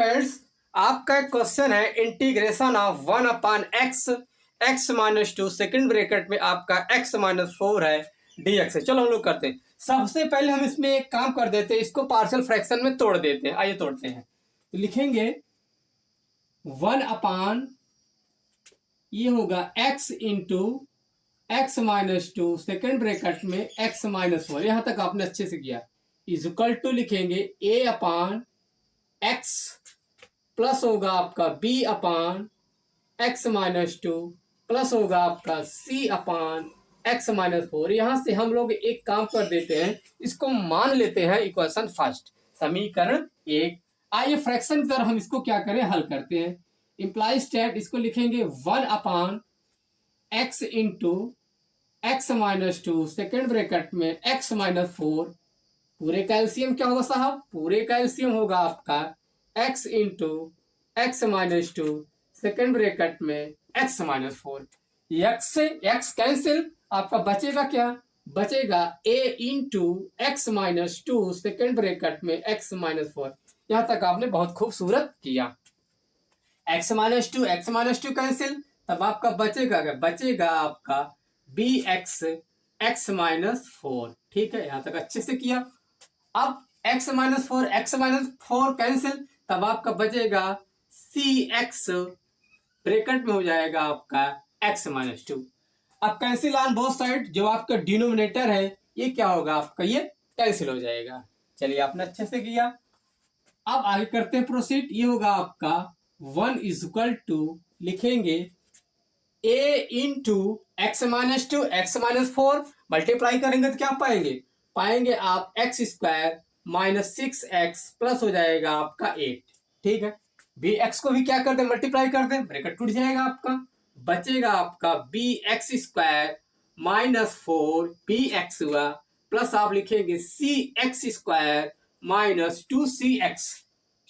Friends, आपका एक question है integration of 1/x x minus 2 second bracket में आपका x माइनस 4 है dx है। चलो हम लोग करते हैं। सबसे पहले हम इसमें एक काम कर देते हैं, इसको पार्शियल फ्रैक्शन में तोड़ देते हैं। आइए तोड़ते हैं। तो लिखेंगे 1/, ये होगा x into x minus 2 second bracket में x माइनस 4, यहां तक आपने अच्छे से किया, इज इक्वल टू लिखेंगे a/x प्लस होगा आपका b/x माइनस 2 प्लस होगा आपका c/x माइनस 4। यहां से हम लोग एक काम कर देते हैं, इसको मान लेते हैं इक्वेशन फर्स्ट, समीकरण 1। आइए फ्रैक्शन की तरह हम इसको क्या करें, हल करते हैं। इंप्लाइज दैट इसको लिखेंगे 1/x into x minus 2 second bracket में x माइनस 4, पूरे का एलसीएम क्या होगा साहब, पूरे का एलसीएम होगा आपका x into x minus 2 second bracket में x माइनस 4। x से x कैंसिल, आपका बचेगा क्या, बचेगा a into x minus 2 second bracket में x माइनस 4। यहां तक आपने बहुत खूबसूरत किया। x माइनस 2 कैंसिल, तब आपका बचेगा क्या, बचेगा आपका bx x माइनस 4। ठीक है, यहां तक अच्छे से किया। अब x माइनस 4 कैंसिल, तब आपका बचेगा cx ब्रैकेट में हो जाएगा आपका x माइनस 2। अब कैंसिल ऑन बोथ साइड, जो आपका डिनोमिनेटर है ये क्या होगा आपका, ये कैंसिल हो जाएगा। चलिए आपने अच्छे से किया। अब आगे करते हैं प्रोसीड। ये होगा आपका 1 इज इक्वल टू लिखेंगे a into x minus 2 x minus 4, multiply करेंगे तो क्या पाएंगे, पाएंगे आप x square minus 6x plus हो जाएगा आपका 8। ठीक है, बी एक्स को भी क्या कर दे, मल्टीप्लाई कर दे, ब्रैकेट टूट जाएगा आपका, बचेगा आपका b x square minus 4 b x हुआ, प्लस आप लिखेंगे c x square minus 2cx।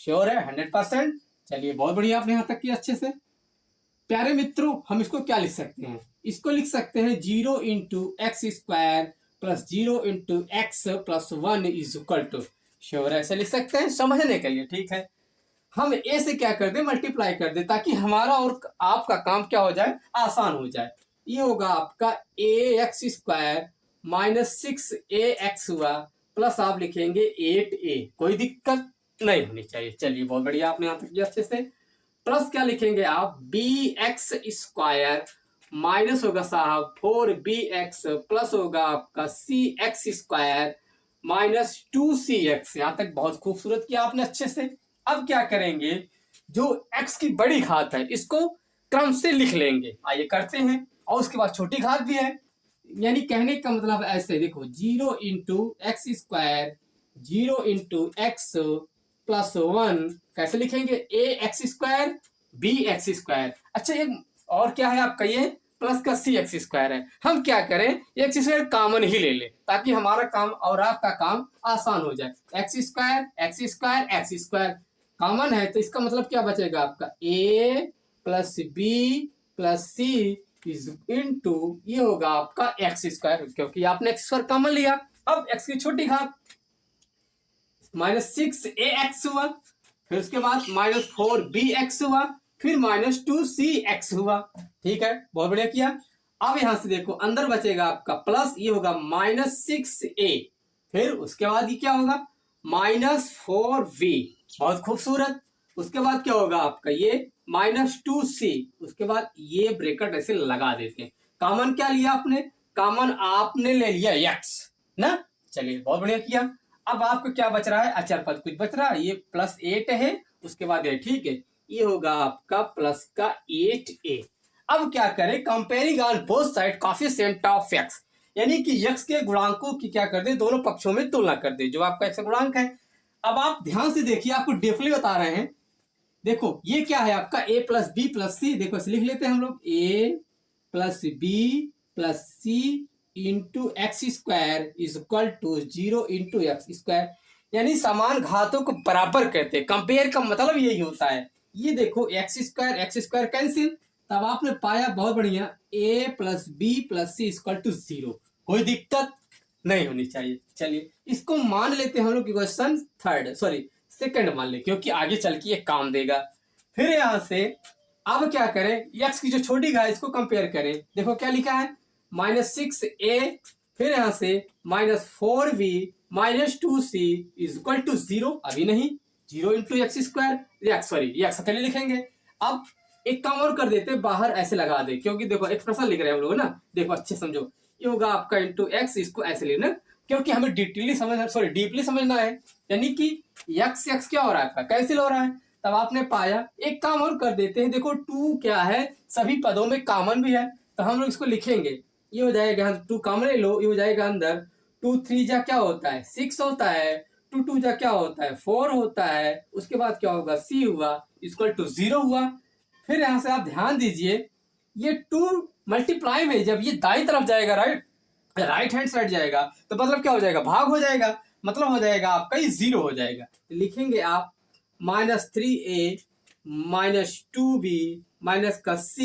Sure है 100%। चलिए बहुत बढ़िया, आपने यहां तक किया अच्छे से। प्यारे मित्रों, हम इसको क्या लिख सकते हैं, इसको लिख सकते हैं 0 into x square plus 0 into x plus 1 is equal to, sure ऐसे लिख सकते हैं समझने के लिए। ठीक है, हम ए से क्या कर दे, मल्टीप्लाई कर दे, ताकि हमारा और आपका काम क्या हो जाए, आसान हो जाए। ये होगा आपका ए एक्स स्क्वायर माइनस 6ax हुआ, प्लस आप लिखेंगे 8a, कोई दिक्कत नहीं होनी चाहिए। चलिए बहुत बढ़िया, आपने यहाँ तक किया अच्छे से। प्लस क्या लिखेंगे आप, बी एक्स स्क्वायर माइनस होगा साहब 4bx प्लस होगा आपका सी एक्स स्क्वायर माइनस 2cx। यहां तक बहुत खूबसूरत किया आपने अच्छे से। अब क्या करेंगे, जो x की बड़ी घात है इसको क्रम से लिख लेंगे। आइए करते हैं। और उसके बाद छोटी घात भी है, यानी कहने का मतलब ऐसे देखो, 0 into x square 0 into x plus 1 कैसे लिखेंगे, a x square b x square. अच्छा, एक और क्या है आपका, ये प्लस का सी एक्स स्क्वायर है। हम क्या करें, एक्स स्क्वायर कॉमन ही ले ले, ताकि हमारा काम और आपका काम आसान हो जाए। एक्स स्क्वायर कॉमन है, तो इसका मतलब क्या बचेगा आपका, a plus b plus c is into, ये होगा आपका एक्स स्क्वायर, क्योंकि आपने एक्स स्क्वायर कॉमन लिया। अब एक्स की छोटी घात माइनस 6ax हुआ, फिर उसके बाद माइनस 4bx हुआ, फिर माइनस 2cx हुआ। ठीक है, बहुत बढ़िया किया। अब यहां से देखो अंदर बचेगा आपका प्लस, ये होगा माइनस 6a, फिर उसके बाद ये क्या होगा, माइनस 4b, बहुत खूबसूरत। उसके बाद क्या होगा आपका, ये माइनस 2c, उसके बाद ये ब्रैकेट ऐसे लगा देते हैं। कॉमन क्या लिया आपने, कॉमन आपने ले लिया x ना। चलिए बहुत बढ़िया किया। अब आपको क्या बच रहा है, अचर पद कुछ बच रहा है, ये प्लस 8 है, उसके बाद ये, ठीक है, ये होगा आपका प्लस का 8a। अब क्या करें, comparing on both side coefficient of x, यानी कि x के गुणांकों की क्या कर दे, दोनों पक्षों में तुलना कर दे, जो आपका x गुणांक है। अब आप ध्यान से देखिए, आपको डेफिनेटली बता रहे हैं। देखो ये क्या है आपका, a plus b plus c, देखो इसे लिख लेते हैं हम लोग, a plus b plus c into x square is equal to 0 into x square, यानी समान घातों को बराबर कहते हैं। कंपेयर का मतलब यही होता है। ये देखो एक्स स्क्वायर कैंसिल, तब आपने पाया बहुत बढ़िया, a plus b plus c equal to 0, कोई दिक्कत नहीं होनी चाहिए। चलिए इसको मान लेते हैं हम लोग इक्वेशन सेकंड मान ले, क्योंकि आगे चल के ये काम देगा। फिर यहां से अब क्या करें, x की जो छोटी घात इसको कंपेयर करें। देखो क्या लिखा है, -6a, फिर यहां से -4b -2c is equal to 0। अभी नहीं, 0 into x square, sorry x अकेले लिखेंगे। अब एक काम और कर देते, बाहर ऐसे लगा दे, क्योंकि देखो एक्सप्रेशन लिख रहे हैं हम लोग ना, देखो अच्छे समझो, ये होगा आपका इंटू एक्स, इसको ऐसे लेना, क्योंकि हमें डीपली समझना है। यानी कि एक्स एक्स क्या हो रहा है आपका, कैंसिल हो रहा है। तब आपने पाया, एक काम और कर देते हैं, देखो 2 क्या है, सभी पदों में कॉमन भी है, तो हम लोग इसको लिखेंगे, ये हो जाएगा 2 कॉमन ले लो, ये हो जाएगा अंदर 2 3 जा क्या होता है 6 होता है, 2 2 जा क्या होता है 4 होता है, उसके बाद क्या होगा c हुआ इक्वल टू 0 हुआ। फिर यहां से आप ध्यान दीजिए, ये 2 मल्टीप्लाई में जब ये दाई तरफ जाएगा, राइट हैंड साइड जाएगा, तो मतलब क्या हो जाएगा, भाग हो जाएगा, मतलब हो जाएगा आपका ये 0 हो जाएगा। तो लिखेंगे आप -3a -2b माइनस का c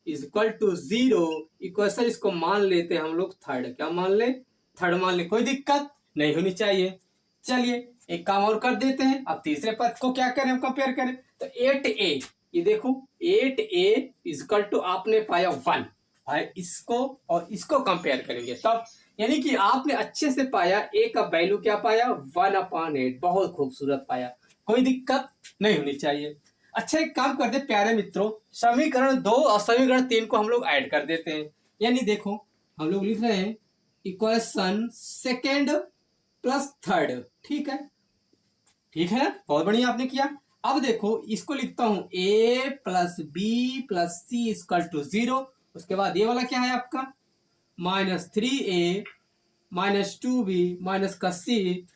is equal to 0। Equation इसको मान लेते हैं हम लोग थर्ड, क्या मान ले, थर्ड मान ले, कोई दिक्कत नहीं होनी चाहिए। चलिए एक काम और कर देते हैं, अब तीसरे पद को क्या करें, हम कंपेयर करें, तो 8a, ये देखो 8a इज इक्वल टू आपने पाया 1, भाई इसको और इसको कंपेयर करेंगे तब, यानी कि आपने अच्छे से पाया, a का वैल्यू क्या पाया 1/8, बहुत खूबसूरत पाया, कोई दिक्कत नहीं होनी चाहिए। अच्छा एक काम करते प्यारे मित्रों, समीकरण 2 और समीकरण 3 को हम लोग ऐड कर देते हैं। यानी देखो हम लोग लिख रहे हैं इक्वेशन सेकेंड प्लस थर्ड, ठीक है, ठीक है, बहुत बढ़िया आपने किया। अब देखो इसको लिखता हूं a plus b plus c equal to 0। उसके बाद ये वाला क्या है आपका -3a -2b माइनस का c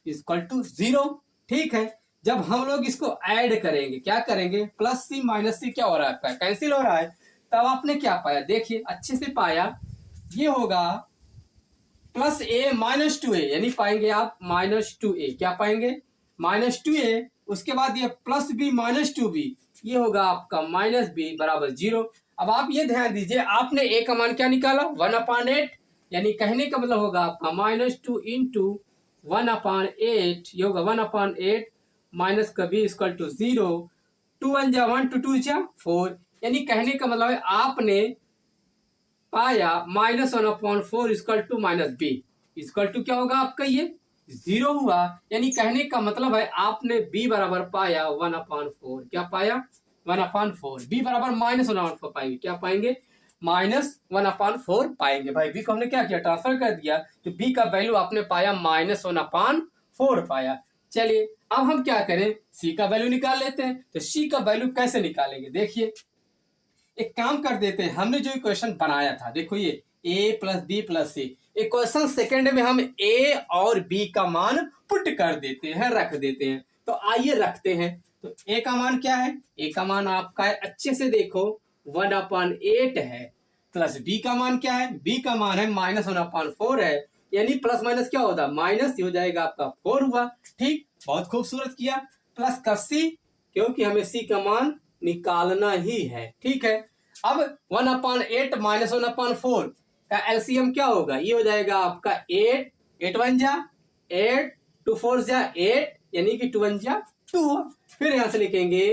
इक्वल टू 0, ठीक है। जब हम लोग इसको ऐड करेंगे, क्या करेंगे, प्लस सी माइनस सी क्या हो रहा है आपका, कैंसिल हो रहा है, तब आपने क्या पाया, देखिए अच्छे से पाया, ये होगा +a -2a, यानी पाएंगे आप -2a, क्या पाएंगे -2a, उसके बाद ये +b -2b, ये होगा आपका -b बराबर 0। अब आप ये ध्यान दीजिए, आपने a का मान क्या निकाला 1/8, यानी कहने का मतलब होगा आपका -2 इंटू 1/8, ये होगा 1/8 माइनस का b इक्वल टू 0, 2 1 जा 1, 2 2 जा 4, यानी कहने का मतलब है आपने पाया -1/4 equal to -b equal to क्या होगा आपका ये 0 हुआ। यानी कहने का मतलब है आपने b बराबर पाया 1/4, क्या पाया 1/4, b बराबर -1/4 पाएंगे, क्या पाएंगे -1/4 पाएंगे। भाई b को हमने क्या किया, ट्रांसफर कर दिया, तो b का वैल्यू आपने पाया -1/4 पाया। चलिए अब हम क्या करें, c का वैल्यू निकाल लेते हैं। तो c का वैल्यू कैसे निकालेंगे, देखिए एक काम कर देते हैं, हमने जो इक्वेशन बनाया था, देखो ये a plus b plus c, equation second में हम a और b का मान पुट कर देते हैं, रख देते हैं। तो आइए रखते हैं, तो a का मान क्या है, a का मान आपका है, अच्छे से देखो 1/8 है, प्लस b का मान क्या है, b का मान है -1/4 है, यानी प्लस माइनस क्या होता है माइनस, हो जाएगा आपका 4 हुआ, ठीक, बहुत खूबसूरत किया। प्लस का c, क्योंकि हमें c का मान निकालना ही है, ठीक है। अब 1/8 माइनस 1/4 का एलसीएम क्या होगा, ये हो जाएगा आपका 8, 8 1 जा 8, 2 4 जा 8, यानी कि 2 1 जा 2। फिर यहां से लिखेंगे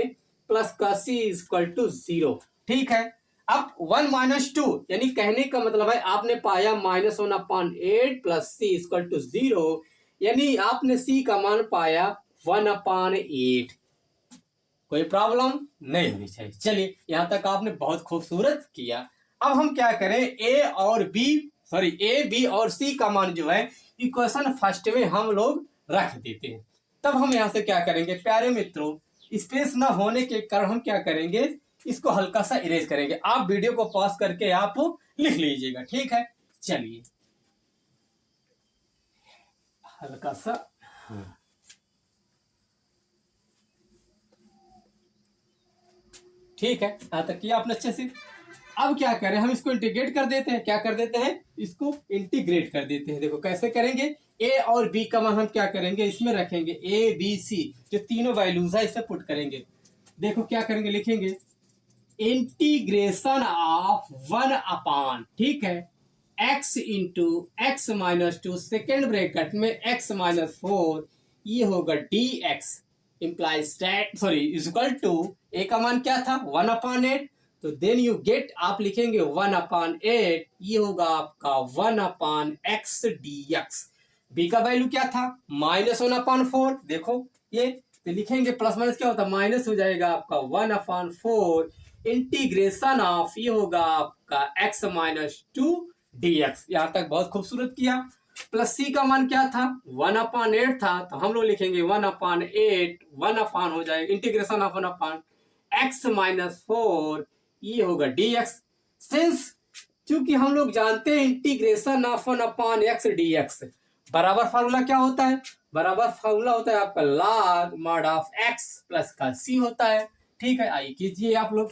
प्लस का c इक्वल टू 0, ठीक है। अब 1 - 2, यानी कहने का मतलब है आपने पाया -1/8 प्लस c इक्वल टू 0, यानी आपने c का मान पाया 1/8, कोई प्रॉब्लम नहीं होनी चाहिए। चलिए यहां तक आपने बहुत खूबसूरत किया। अब हम क्या करें, ए बी और सी का मान जो है इक्वेशन फर्स्ट में हम लोग रख देते हैं। तब हम यहां से क्या करेंगे प्यारे मित्रों, स्पेस ना होने के कारण हम क्या करेंगे, इसको हल्का सा इरेज करेंगे। आप वीडियो को पॉज करके आप लिख लीजिएगा, ठीक है। चलिए हल्का सा, ठीक है, यहां तक किया आपने अच्छे से। अब क्या करें, हम इसको इंटीग्रेट कर देते हैं, क्या कर देते हैं, इसको इंटीग्रेट कर देते हैं। देखो कैसे करेंगे, ए और बी का मान हम क्या करेंगे, इसमें रखेंगे, ए बी सी जो तीनों वैल्यूज है इसमें पुट करेंगे। देखो क्या करेंगे, लिखेंगे इंटीग्रेशन ऑफ 1/, ठीक है, x into x - 2 second bracket में x - 4, ये होगा dx, implies that sorry is equal to a का मान क्या था 1/8, तो देन यू गेट आप लिखेंगे 1/8, ये होगा आपका 1/x/dx। बी का वैल्यू क्या था -1/4, देखो ये तो लिखेंगे प्लस माइनस क्या होता है माइनस हो जाएगा आपका 1/4 इंटीग्रेशन ऑफ ये होगा आपका x-2 dx। यहां तक बहुत खूबसूरत किया। प्लस सी का मान क्या था 1/8 था, तो हम लोग लिखेंगे 1/8 1 हो जाएगा इंटीग्रेशन ऑफ 1/x-4 ये होगा dx। सिंस क्योंकि हम लोग जानते हैं इंटीग्रेशन ऑफ 1/x/dx बराबर फार्मूला क्या होता है, बराबर फार्मूला होता है आपका log mod of x plus का c होता है। ठीक है, आइए कीजिए आप लोग।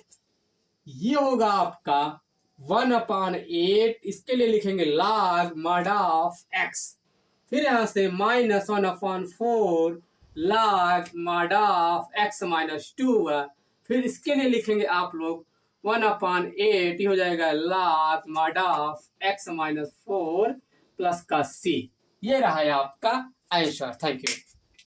ये होगा आपका 1/8, इसके लिए लिखेंगे log mod ऑफ x, फिर यहां से -1/4 log mod ऑफ x-2 है, फिर इसके लिए लिखेंगे आप लोग 1/8, ये हो जाएगा log mod of x-4 plus का c। ये रहा है आपका आंसर। Thank you.